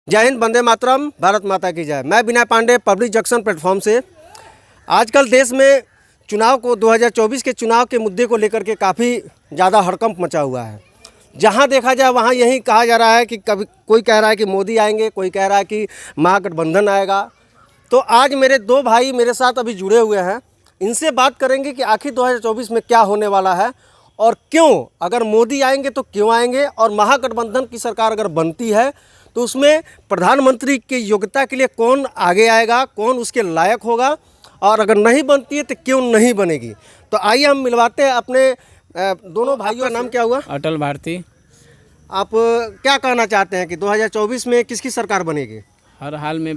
जय हिंद, वंदे मातरम, भारत माता की जय। मैं विनय पांडे, पब्लिक जंक्शन प्लेटफॉर्म से। आजकल देश में चुनाव को 2024 के चुनाव के मुद्दे को लेकर के काफ़ी ज़्यादा हड़कंप मचा हुआ है। जहां देखा जाए वहां यही कहा जा रहा है कि कभी कोई कह रहा है कि मोदी आएंगे, कोई कह रहा है कि महागठबंधन आएगा। तो आज मेरे दो भाई मेरे साथ अभी जुड़े हुए हैं, इनसे बात करेंगे कि आखिर 2024 में क्या होने वाला है और क्यों, अगर मोदी आएंगे तो क्यों आएंगे, और महागठबंधन की सरकार अगर बनती है तो उसमें प्रधानमंत्री की योग्यता के लिए कौन आगे आएगा, कौन उसके लायक होगा, और अगर नहीं बनती है तो क्यों नहीं बनेगी। तो आइए हम मिलवाते हैं अपने दोनों भाइयों का नाम क्या हुआ? अटल भारती। आप क्या कहना चाहते हैं कि 2024 में किसकी सरकार बनेगी? हर हाल में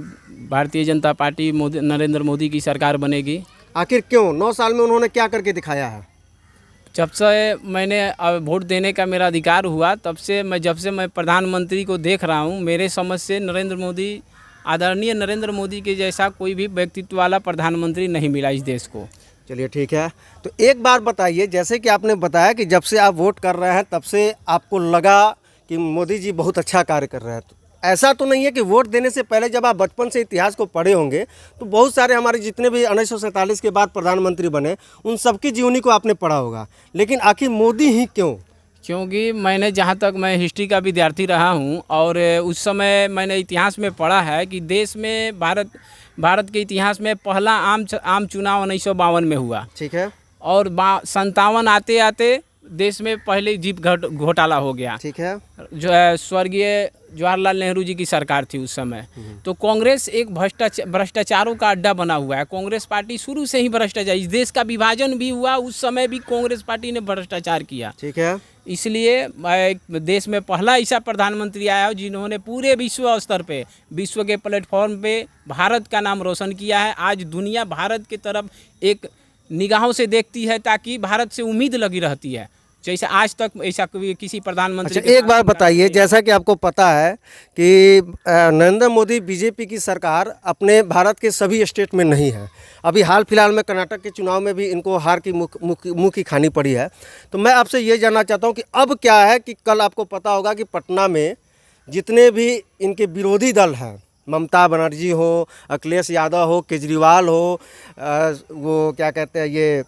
भारतीय जनता पार्टी नरेंद्र मोदी की सरकार बनेगी। आखिर क्यों? 9 साल में उन्होंने क्या करके दिखाया है? जब से मैंने वोट देने का मेरा अधिकार हुआ तब से जब से मैं प्रधानमंत्री को देख रहा हूँ, मेरे समझ से आदरणीय नरेंद्र मोदी के जैसा कोई भी व्यक्तित्व वाला प्रधानमंत्री नहीं मिला इस देश को। चलिए ठीक है, तो एक बार बताइए, जैसे कि आपने बताया कि जब से आप वोट कर रहे हैं तब से आपको लगा कि मोदी जी बहुत अच्छा कार्य कर रहे हैं। तो ऐसा तो नहीं है कि वोट देने से पहले जब आप बचपन से इतिहास को पढ़े होंगे तो बहुत सारे हमारे जितने भी 1947 के बाद प्रधानमंत्री बने उन सबकी जीवनी को आपने पढ़ा होगा, लेकिन आखिर मोदी ही क्यों? क्योंकि मैंने जहाँ तक मैं हिस्ट्री का विद्यार्थी रहा हूँ और उस समय मैंने इतिहास में पढ़ा है कि देश में भारत के इतिहास में पहला आम चुनाव 1952 में हुआ। ठीक है। और 57 आते आते देश में पहले जीप घोटाला हो गया। ठीक है। जो है स्वर्गीय जवाहरलाल नेहरू जी की सरकार थी उस समय। तो कांग्रेस एक भ्रष्टाचारों का अड्डा बना हुआ है। कांग्रेस पार्टी शुरू से ही भ्रष्टाचार, इस देश का विभाजन भी हुआ उस समय भी कांग्रेस पार्टी ने भ्रष्टाचार किया। ठीक है। इसलिए देश में पहला ऐसा प्रधानमंत्री आया जिन्होंने पूरे विश्व स्तर पे, विश्व के प्लेटफॉर्म पे भारत का नाम रोशन किया है। आज दुनिया भारत की तरफ एक निगाहों से देखती है ताकि भारत से उम्मीद लगी रहती है, जैसे आज तक ऐसा किसी प्रधानमंत्री। अच्छा, एक बार बताइए, जैसा कि आपको पता है कि नरेंद्र मोदी बीजेपी की सरकार अपने भारत के सभी स्टेट में नहीं है। अभी हाल फिलहाल में कर्नाटक के चुनाव में भी इनको हार की मुँह की खानी पड़ी है। तो मैं आपसे ये जानना चाहता हूँ कि अब क्या है कि कल आपको पता होगा कि पटना में जितने भी इनके विरोधी दल हैं, ममता बनर्जी हो, अखिलेश यादव हो, केजरीवाल हो, वो क्या कहते हैं, ये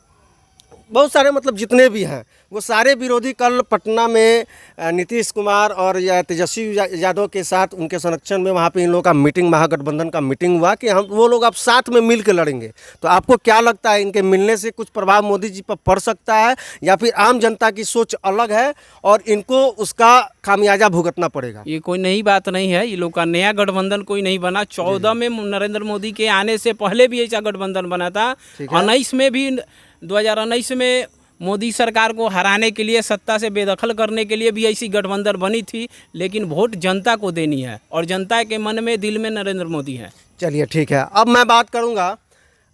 बहुत सारे मतलब जितने भी हैं वो सारे विरोधी कल पटना में नीतीश कुमार और तेजस्वी यादव के साथ उनके संरक्षण में वहाँ पे इन लोगों का मीटिंग, महागठबंधन का मीटिंग हुआ कि हम वो लोग अब साथ में मिल के लड़ेंगे। तो आपको क्या लगता है, इनके मिलने से कुछ प्रभाव मोदी जी पर पड़ सकता है या फिर आम जनता की सोच अलग है और इनको उसका खामियाजा भुगतना पड़ेगा? ये कोई नई बात नहीं है, ये लोग का नया गठबंधन कोई नहीं बना। 14 में नरेंद्र मोदी के आने से पहले भी ऐसा गठबंधन बना था। 19 में भी 2019 में मोदी सरकार को हराने के लिए, सत्ता से बेदखल करने के लिए भी ऐसी गठबंधन बनी थी, लेकिन वोट जनता को देनी है और जनता के मन में, दिल में नरेंद्र मोदी है। चलिए ठीक है, अब मैं बात करूंगा।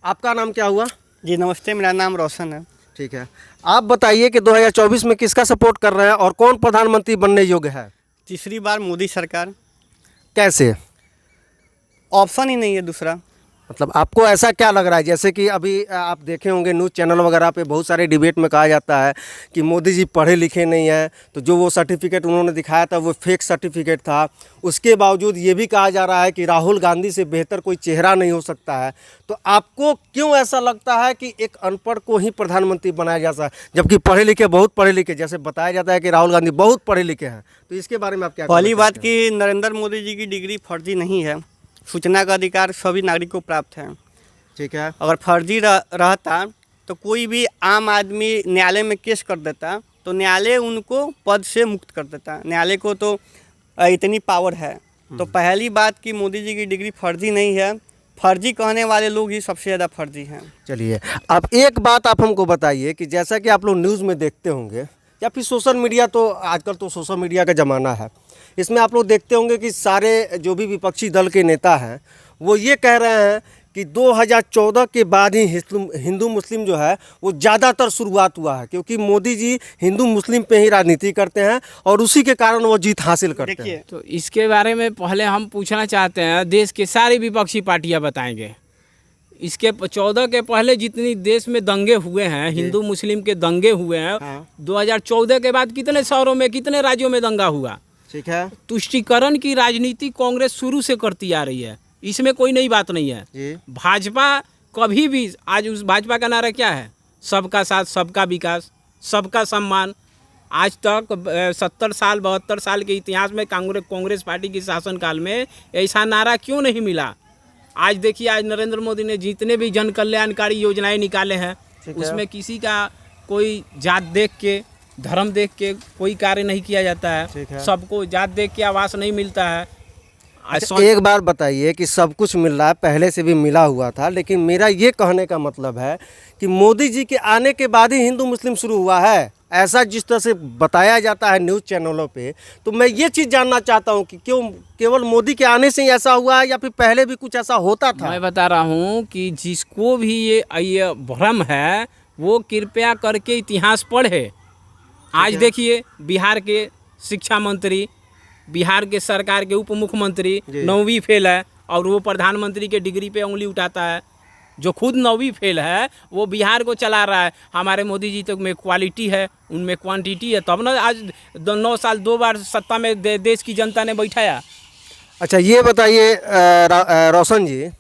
आपका नाम क्या हुआ? जी नमस्ते, मेरा नाम रोशन है। ठीक है, आप बताइए कि 2024 में किसका सपोर्ट कर रहे हैं और कौन प्रधानमंत्री बनने योग्य है? तीसरी बार मोदी सरकार। कैसे? ऑप्शन ही नहीं है दूसरा। मतलब आपको ऐसा क्या लग रहा है, जैसे कि अभी आप देखे होंगे न्यूज़ चैनल वगैरह पे बहुत सारे डिबेट में कहा जाता है कि मोदी जी पढ़े लिखे नहीं हैं, तो जो वो सर्टिफिकेट उन्होंने दिखाया था वो फेक सर्टिफिकेट था। उसके बावजूद ये भी कहा जा रहा है कि राहुल गांधी से बेहतर कोई चेहरा नहीं हो सकता है। तो आपको क्यों ऐसा लगता है कि एक अनपढ़ को ही प्रधानमंत्री बनाया जाता है, जबकि पढ़े लिखे, बहुत पढ़े लिखे, जैसे बताया जाता है कि राहुल गांधी बहुत पढ़े लिखे हैं? तो इसके बारे में आप क्या? पहली बात कि नरेंद्र मोदी जी की डिग्री फर्जी नहीं है। सूचना का अधिकार सभी नागरिक को प्राप्त है। ठीक है। अगर फर्जी रहता तो कोई भी आम आदमी न्यायालय में केस कर देता तो न्यायालय उनको पद से मुक्त कर देता। न्यायालय को तो इतनी पावर है। तो पहली बात कि मोदी जी की डिग्री फर्जी नहीं है, फर्जी कहने वाले लोग ही सबसे ज़्यादा फर्जी हैं। चलिए, अब एक बात आप हमको बताइए कि जैसा कि आप लोग न्यूज़ में देखते होंगे या फिर सोशल मीडिया, तो आजकल तो सोशल मीडिया का ज़माना है, इसमें आप लोग देखते होंगे कि सारे जो भी विपक्षी दल के नेता हैं वो ये कह रहे हैं कि 2014 के बाद ही हिंदू मुस्लिम जो है वो ज़्यादातर शुरुआत हुआ है, क्योंकि मोदी जी हिंदू मुस्लिम पे ही राजनीति करते हैं और उसी के कारण वो जीत हासिल करते हैं। तो इसके बारे में पहले हम पूछना चाहते हैं, देश के सारी विपक्षी पार्टियां बताएंगे। इसके 14 के पहले जितनी देश में दंगे हुए हैं, हिंदू मुस्लिम के दंगे हुए हैं, 2014 के बाद कितने शहरों में, कितने राज्यों में दंगा हुआ? ठीक है तुष्टीकरण की राजनीति कांग्रेस शुरू से करती आ रही है, इसमें कोई नई बात नहीं है। जी भाजपा कभी भी, आज उस भाजपा का नारा क्या है? सबका साथ, सबका विकास, सबका सम्मान। आज तक 70 साल 72 साल के इतिहास में कांग्रेस पार्टी के शासनकाल में ऐसा नारा क्यों नहीं मिला? आज देखिए, आज नरेंद्र मोदी ने जितने भी जन कल्याणकारी योजनाएं निकाले हैं उसमें किसी का कोई जात देख के, धर्म देख के कोई कार्य नहीं किया जाता है। सबको जात देख के आवास नहीं मिलता है। अच्छा, एक बार बताइए कि सब कुछ मिल रहा है, पहले से भी मिला हुआ था, लेकिन मेरा ये कहने का मतलब है कि मोदी जी के आने के बाद ही हिंदू मुस्लिम शुरू हुआ है, ऐसा जिस तरह से बताया जाता है न्यूज़ चैनलों पे। तो मैं ये चीज़ जानना चाहता हूँ कि क्यों केवल मोदी के आने से ही ऐसा हुआ है या फिर पहले भी कुछ ऐसा होता था? मैं बता रहा हूँ कि जिसको भी ये भ्रम है वो कृपया करके इतिहास पढ़े। आज देखिए, बिहार के शिक्षा मंत्री, बिहार के सरकार के उप मुख्यमंत्री 9वीं फेल है और वो प्रधानमंत्री के डिग्री पे उंगली उठाता है। जो खुद 9वीं फेल है वो बिहार को चला रहा है। हमारे मोदी जी तो में क्वालिटी है, उनमें क्वांटिटी है, तब ना आज 9 साल 2 बार सत्ता में देश की जनता ने बैठाया। अच्छा, ये बताइए रोशन जी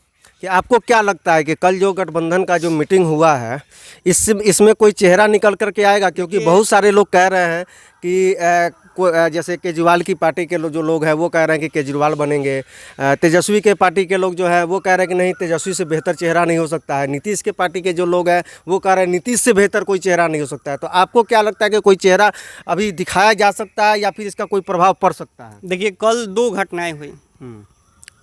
कि आपको क्या लगता है कि कल जो गठबंधन का जो मीटिंग हुआ है इसमें कोई चेहरा निकल करके आएगा? क्योंकि बहुत सारे लोग कह रहे हैं कि जैसे केजरीवाल की पार्टी के जो लोग हैं वो कह रहे हैं कि केजरीवाल बनेंगे, तेजस्वी के पार्टी के लोग जो है वो कह रहे हैं कि नहीं, तेजस्वी से बेहतर चेहरा नहीं हो सकता है, नीतीश के पार्टी के जो लोग हैं वो कह रहे हैं नीतीश से बेहतर कोई चेहरा नहीं हो सकता है। तो आपको क्या लगता है कि कोई चेहरा अभी दिखाया जा सकता है या फिर इसका कोई प्रभाव पड़ सकता है? देखिए, कल 2 घटनाएं हुई।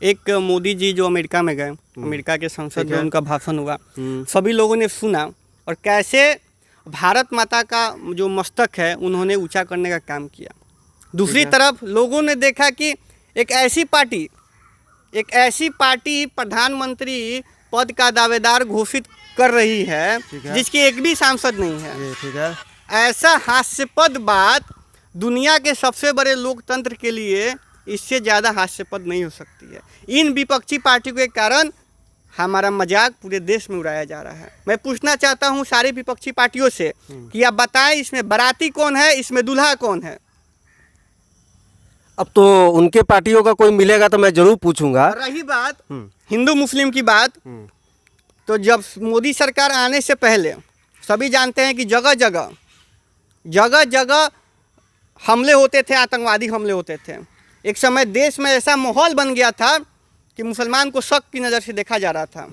एक, मोदी जी जो अमेरिका में गए, अमेरिका के संसद में उनका भाषण हुआ, सभी लोगों ने सुना और कैसे भारत माता का जो मस्तक है उन्होंने ऊंचा करने का काम किया। दूसरी तरफ लोगों ने देखा कि एक ऐसी पार्टी प्रधानमंत्री पद का दावेदार घोषित कर रही है जिसकी एक भी सांसद नहीं है। ठीक है, ऐसा हास्यास्पद बात दुनिया के सबसे बड़े लोकतंत्र के लिए इससे ज़्यादा हास्यास्पद नहीं हो सकती है। इन विपक्षी पार्टियों के कारण हमारा मजाक पूरे देश में उड़ाया जा रहा है। मैं पूछना चाहता हूं सारी विपक्षी पार्टियों से कि आप बताएं, इसमें बाराती कौन है, इसमें दूल्हा कौन है? अब तो उनके पार्टियों का कोई मिलेगा तो मैं जरूर पूछूंगा। रही बात हिंदू मुस्लिम की बात, तो जब मोदी सरकार आने से पहले सभी जानते हैं कि जगह जगह हमले होते थे, आतंकवादी हमले होते थे। एक समय देश में ऐसा माहौल बन गया था कि मुसलमान को शक की नज़र से देखा जा रहा था।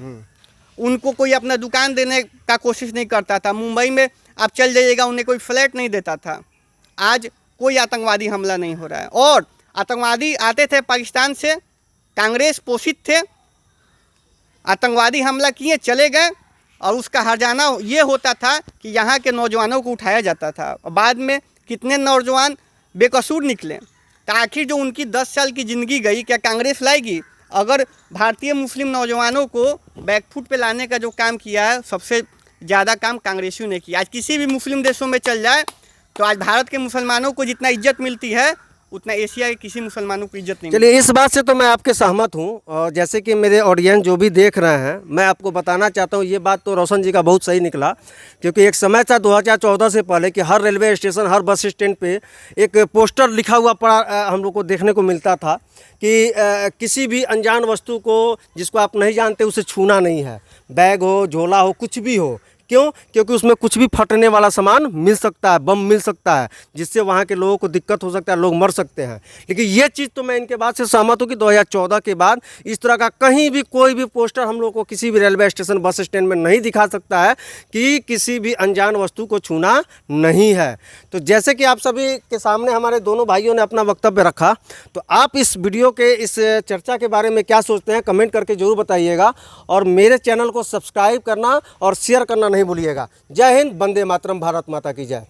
उनको कोई अपना दुकान देने का कोशिश नहीं करता था। मुंबई में आप चल जाइएगा, उन्हें कोई फ्लैट नहीं देता था। आज कोई आतंकवादी हमला नहीं हो रहा है। और आतंकवादी आते थे पाकिस्तान से, कांग्रेस पोषित थे, आतंकवादी हमला किए, चले गए और उसका हर्जाना ये होता था कि यहाँ के नौजवानों को उठाया जाता था और बाद में कितने नौजवान बेकसूर निकले। तो आखिर जो उनकी 10 साल की ज़िंदगी गई, क्या कांग्रेस लाएगी? अगर भारतीय मुस्लिम नौजवानों को बैकफुट पे लाने का जो काम किया है, सबसे ज़्यादा काम कांग्रेसियों ने किया। आज किसी भी मुस्लिम देशों में चल जाए तो आज भारत के मुसलमानों को जितना इज्जत मिलती है उतना एशिया के किसी मुसलमानों को इज्जत नहीं। चलिए, इस बात से तो मैं आपके सहमत हूँ और जैसे कि मेरे ऑडियंस जो भी देख रहे हैं, मैं आपको बताना चाहता हूँ, ये बात तो रोशन जी का बहुत सही निकला। क्योंकि एक समय था 2014 से पहले कि हर रेलवे स्टेशन, हर बस स्टैंड पे एक पोस्टर लिखा हुआ पड़ा हम लोग को देखने को मिलता था कि किसी भी अनजान वस्तु को जिसको आप नहीं जानते उसे छूना नहीं है। बैग हो, झोला हो, कुछ भी हो। क्यों? क्योंकि उसमें कुछ भी फटने वाला सामान मिल सकता है, बम मिल सकता है, जिससे वहाँ के लोगों को दिक्कत हो सकता है, लोग मर सकते हैं। लेकिन ये चीज़ तो मैं इनके बात से सहमत हूँ कि 2014 के बाद इस तरह का कहीं भी कोई भी पोस्टर हम लोग को किसी भी रेलवे स्टेशन, बस स्टैंड में नहीं दिखा सकता है कि किसी भी अनजान वस्तु को छूना नहीं है। तो जैसे कि आप सभी के सामने हमारे दोनों भाइयों ने अपना वक्तव्य रखा, तो आप इस वीडियो के, इस चर्चा के बारे में क्या सोचते हैं कमेंट करके ज़रूर बताइएगा और मेरे चैनल को सब्सक्राइब करना और शेयर करना नहीं भूलिएगा। जय हिंद, वंदे मातरम, भारत माता की जय।